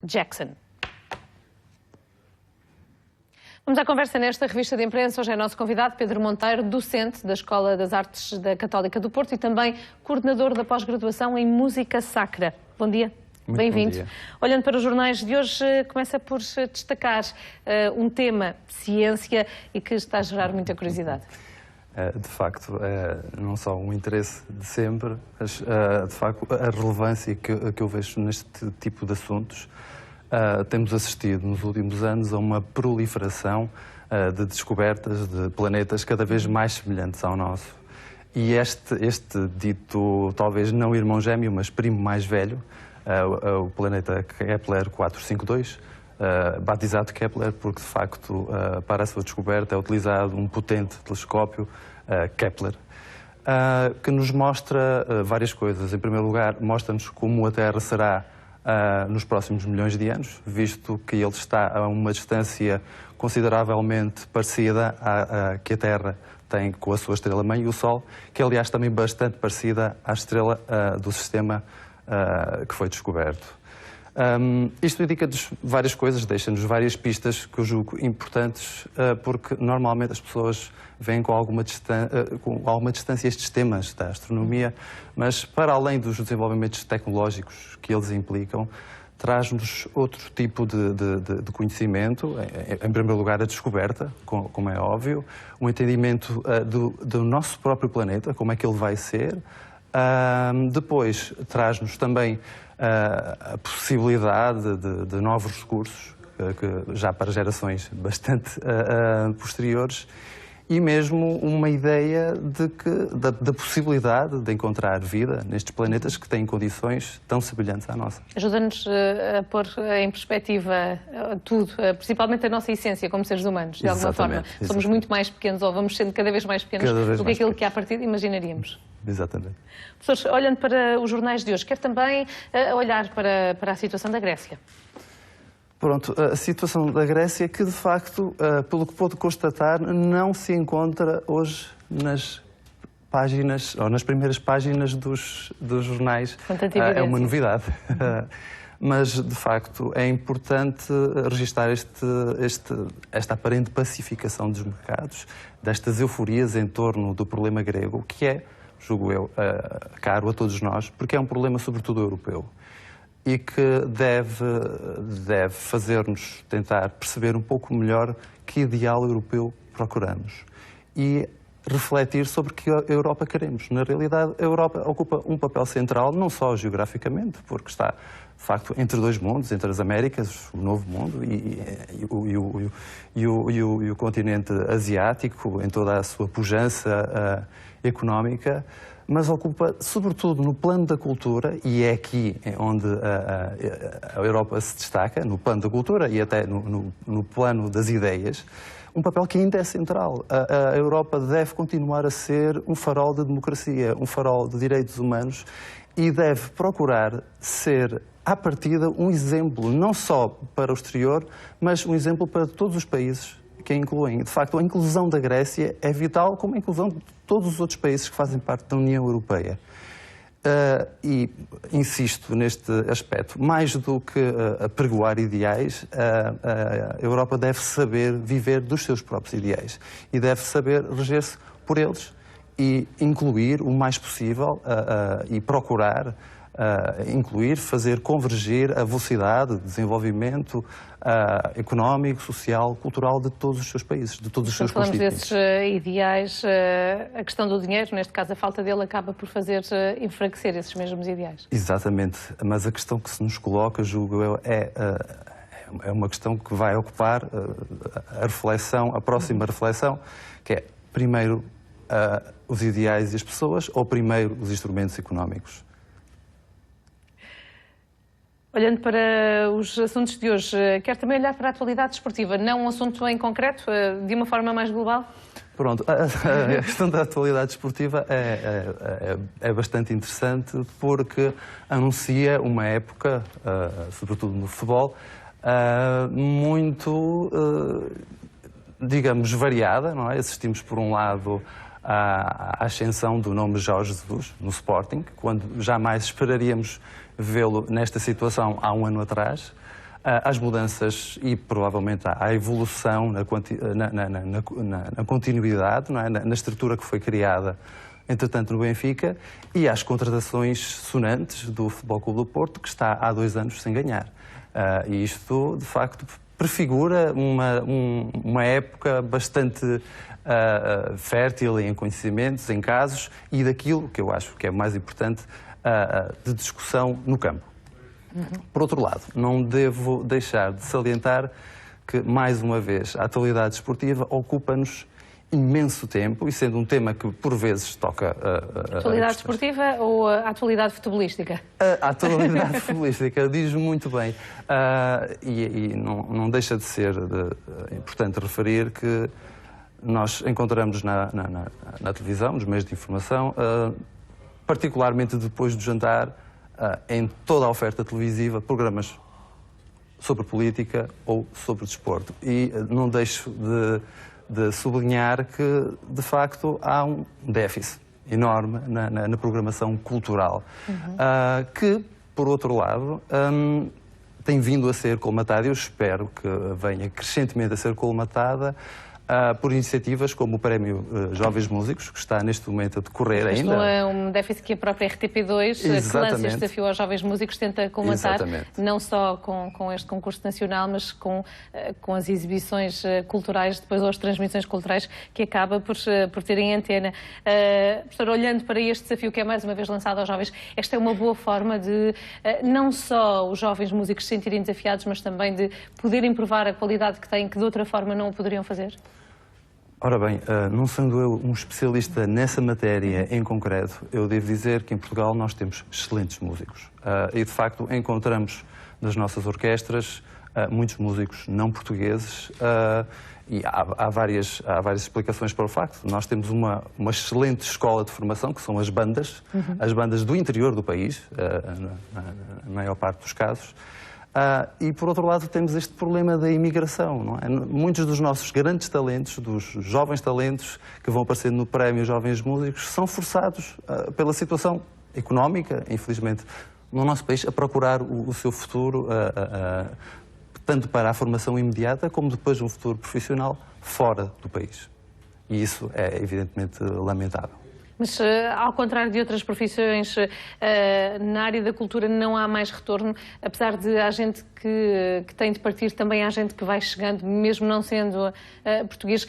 Jackson. Vamos à conversa nesta revista de imprensa. Hoje é nosso convidado Pedro Monteiro, docente da Escola das Artes da Católica do Porto e também coordenador da pós-graduação em Música Sacra. Bom dia. Bem-vindo. Olhando para os jornais de hoje, começa por destacar um tema, ciência, e que está a gerar muita curiosidade. De facto, não só um interesse de sempre, mas de facto a relevância que eu vejo neste tipo de assuntos. Temos assistido nos últimos anos a uma proliferação de descobertas de planetas cada vez mais semelhantes ao nosso. E este dito, talvez não irmão gêmeo, mas primo mais velho, o planeta Kepler 452, batizado Kepler porque, de facto, para a sua descoberta é utilizado um potente telescópio Kepler, que nos mostra várias coisas. Em primeiro lugar, mostra-nos como a Terra será nos próximos milhões de anos, visto que ele está a uma distância consideravelmente parecida à que a Terra tem com a sua estrela-mãe, o Sol, que aliás também bastante parecida à estrela do sistema que foi descoberto. Isto indica-nos várias coisas, deixa-nos várias pistas que eu julgo importantes, porque normalmente as pessoas veem com alguma distância estes temas da astronomia, mas para além dos desenvolvimentos tecnológicos que eles implicam, traz-nos outro tipo de conhecimento. Em primeiro lugar, a descoberta, como é óbvio, um entendimento do nosso próprio planeta, como é que ele vai ser. Depois, traz-nos também a possibilidade de novos recursos, que já para gerações bastante posteriores, e mesmo uma ideia da possibilidade de encontrar vida nestes planetas que têm condições tão semelhantes à nossa. Ajuda-nos a pôr em perspectiva tudo, principalmente a nossa essência como seres humanos, de alguma forma. Somos muito mais pequenos, ou vamos sendo cada vez mais pequenos do que aquilo que à partida imaginaríamos. Exatamente. Professores, olhando para os jornais de hoje, quero também olhar para a situação da Grécia. Pronto, a situação da Grécia que, de facto, pelo que pude constatar, não se encontra hoje nas páginas, ou nas primeiras páginas dos jornais. É uma novidade. Mas, de facto, é importante registar esta aparente pacificação dos mercados, destas euforias em torno do problema grego, que é, julgo eu, caro a todos nós, porque é um problema sobretudo europeu e que deve fazer-nos tentar perceber um pouco melhor que ideal europeu procuramos e refletir sobre que Europa queremos. Na realidade, a Europa ocupa um papel central, não só geograficamente, porque está, de facto, entre dois mundos, entre as Américas, o Novo Mundo, e o continente asiático, em toda a sua pujança económica, mas ocupa, sobretudo, no plano da cultura, e é aqui onde a Europa se destaca, no plano da cultura e até no plano das ideias, um papel que ainda é central. A Europa deve continuar a ser um farol de democracia, um farol de direitos humanos e deve procurar ser, à partida, um exemplo, não só para o exterior, mas um exemplo para todos os países que a incluem. De facto, a inclusão da Grécia é vital, como a inclusão de todos os outros países que fazem parte da União Europeia. E insisto neste aspecto, mais do que apregoar ideais, a Europa deve saber viver dos seus próprios ideais e deve saber reger-se por eles e incluir o mais possível e procurar incluir, fazer convergir a velocidade de desenvolvimento económico, social, cultural de todos os seus países, de todos os seus constituintes. Falamos desses ideais, a questão do dinheiro, neste caso a falta dele, acaba por fazer enfraquecer esses mesmos ideais. Exatamente, mas a questão que se nos coloca, julgo eu, é uma questão que vai ocupar a reflexão, a próxima reflexão, que é, primeiro, os ideais e as pessoas, ou primeiro, os instrumentos económicos? Olhando para os assuntos de hoje, quero também olhar para a atualidade desportiva, não um assunto em concreto, de uma forma mais global? Pronto, a questão da atualidade desportiva é bastante interessante porque anuncia uma época, sobretudo no futebol, muito, digamos, variada, não é? Assistimos, por um lado, à ascensão do nome Jorge Jesus no Sporting, quando jamais esperaríamos vê-lo nesta situação há um ano atrás. às mudanças e provavelmente à evolução na continuidade, não é? Na estrutura que foi criada, entretanto, no Benfica, e às contratações sonantes do Futebol Clube do Porto, que está há 2 anos sem ganhar. E isto, de facto, prefigura uma época bastante fértil em conhecimentos, em casos, e daquilo que eu acho que é mais importante, de discussão no campo. Por outro lado, não devo deixar de salientar que, mais uma vez, a atualidade esportiva ocupa-nos imenso tempo, e sendo um tema que por vezes toca a atualidade esportiva ou a atualidade futebolística? A atualidade futebolística, diz muito bem. E não deixa de ser importante referir que nós encontramos na televisão, nos meios de informação, particularmente depois do jantar, em toda a oferta televisiva, programas sobre política ou sobre desporto. E não deixo de sublinhar que, de facto, há um déficit enorme na programação cultural, que, por outro lado, tem vindo a ser colmatada, eu espero que venha crescentemente a ser colmatada, por iniciativas como o Prémio Jovens Músicos, que está neste momento a decorrer ainda. Isto é um déficit que a própria RTP2, que lança este desafio aos jovens músicos, tenta colmatar, não só com este concurso nacional, mas com as exibições culturais, depois ou as transmissões culturais que acaba por terem antena. Professor, olhando para este desafio que é mais uma vez lançado aos jovens, esta é uma boa forma de não só os jovens músicos se sentirem desafiados, mas também de poderem provar a qualidade que têm, que de outra forma não o poderiam fazer? Ora bem, não sendo eu um especialista nessa matéria em concreto, eu devo dizer que em Portugal nós temos excelentes músicos. E, de facto, encontramos nas nossas orquestras muitos músicos não portugueses, e há várias explicações para o facto. Nós temos uma excelente escola de formação, que são as bandas do interior do país, na maior parte dos casos. E, por outro lado, temos este problema da imigração, não é? Muitos dos nossos grandes talentos, dos jovens talentos que vão aparecendo no Prémio Jovens Músicos, são forçados pela situação económica, infelizmente, no nosso país, a procurar o seu futuro, tanto para a formação imediata, como depois um futuro profissional fora do país. E isso é, evidentemente, lamentável. Mas, ao contrário de outras profissões, na área da cultura não há mais retorno, apesar de há gente que tem de partir, também há gente que vai chegando, mesmo não sendo português.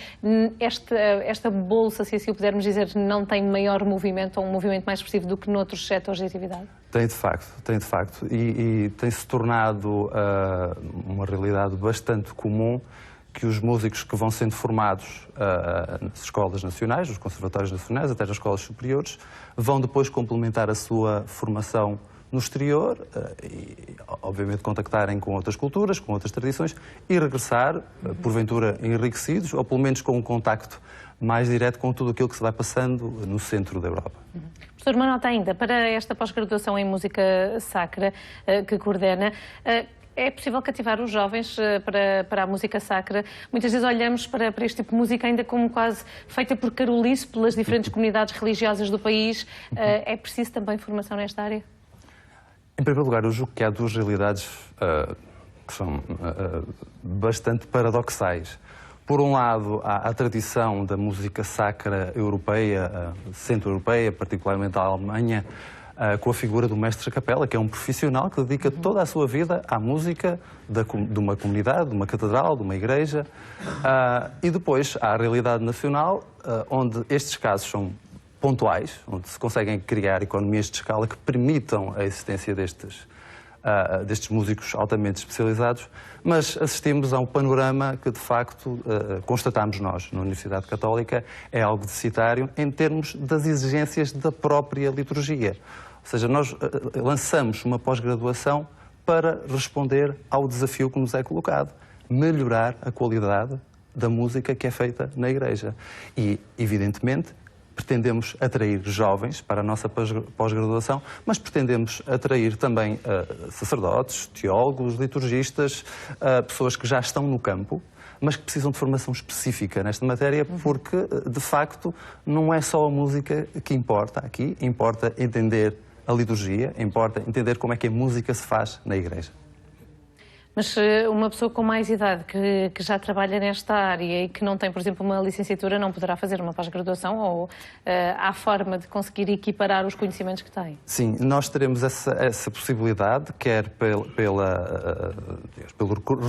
Esta bolsa, se assim o pudermos dizer, não tem maior movimento, ou um movimento mais expressivo do que noutros setores de atividade? Tem de facto. E tem-se tornado uma realidade bastante comum que os músicos que vão sendo formados nas escolas nacionais, nos conservatórios nacionais, até nas escolas superiores, vão depois complementar a sua formação no exterior e, obviamente, contactarem com outras culturas, com outras tradições e regressar, porventura, enriquecidos, ou pelo menos com um contacto mais direto com tudo aquilo que se vai passando no centro da Europa. Professor, uma nota ainda, para esta pós-graduação em música sacra que coordena, é possível cativar os jovens para a música sacra? Muitas vezes olhamos para este tipo de música ainda como quase feita por carolice pelas diferentes comunidades religiosas do país. É preciso também formação nesta área? Em primeiro lugar, eu julgo que há duas realidades que são bastante paradoxais. Por um lado, há a tradição da música sacra europeia, centro-europeia, particularmente a Alemanha, com a figura do mestre capela, que é um profissional que dedica toda a sua vida à música de uma comunidade, de uma catedral, de uma igreja. E depois há a realidade nacional, onde estes casos são pontuais, onde se conseguem criar economias de escala que permitam a existência destes músicos altamente especializados, mas assistimos a um panorama que, de facto, constatamos nós na Universidade Católica, é algo deficitário em termos das exigências da própria liturgia. Ou seja, nós lançamos uma pós-graduação para responder ao desafio que nos é colocado, melhorar a qualidade da música que é feita na Igreja. E, evidentemente, pretendemos atrair jovens para a nossa pós-graduação, mas pretendemos atrair também sacerdotes, teólogos, liturgistas, pessoas que já estão no campo, mas que precisam de formação específica nesta matéria, porque, de facto, não é só a música que importa aqui, importa entender a liturgia, importa entender como é que a música se faz na Igreja. Mas uma pessoa com mais idade que já trabalha nesta área e que não tem, por exemplo, uma licenciatura, não poderá fazer uma pós-graduação ou há forma de conseguir equiparar os conhecimentos que tem? Sim, nós teremos essa possibilidade, quer pelo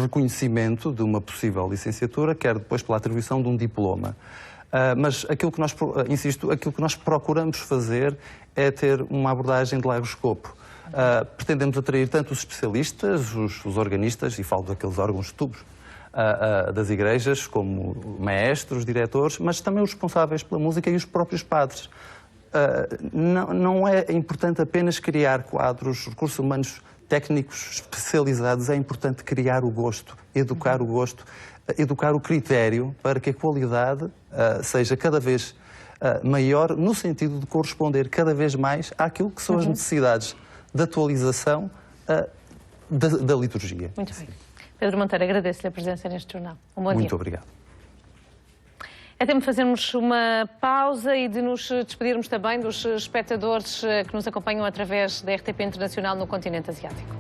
reconhecimento de uma possível licenciatura, quer depois pela atribuição de um diploma. Mas aquilo que nós, insisto, aquilo que nós procuramos fazer é ter uma abordagem de largo escopo. Pretendemos atrair tanto os especialistas, os organistas, e falo daqueles órgãos tubos das igrejas, como maestros, diretores, mas também os responsáveis pela música e os próprios padres. Não é importante apenas criar quadros, recursos humanos técnicos especializados, é importante criar o gosto, educar o gosto, educar o critério para que a qualidade seja cada vez maior, no sentido de corresponder cada vez mais àquilo que são as necessidades de atualização da liturgia. Muito bem. Pedro Monteiro, agradeço-lhe a presença neste jornal. Um bom dia. Muito obrigado. É tempo de fazermos uma pausa e de nos despedirmos também dos espectadores que nos acompanham através da RTP Internacional no continente asiático.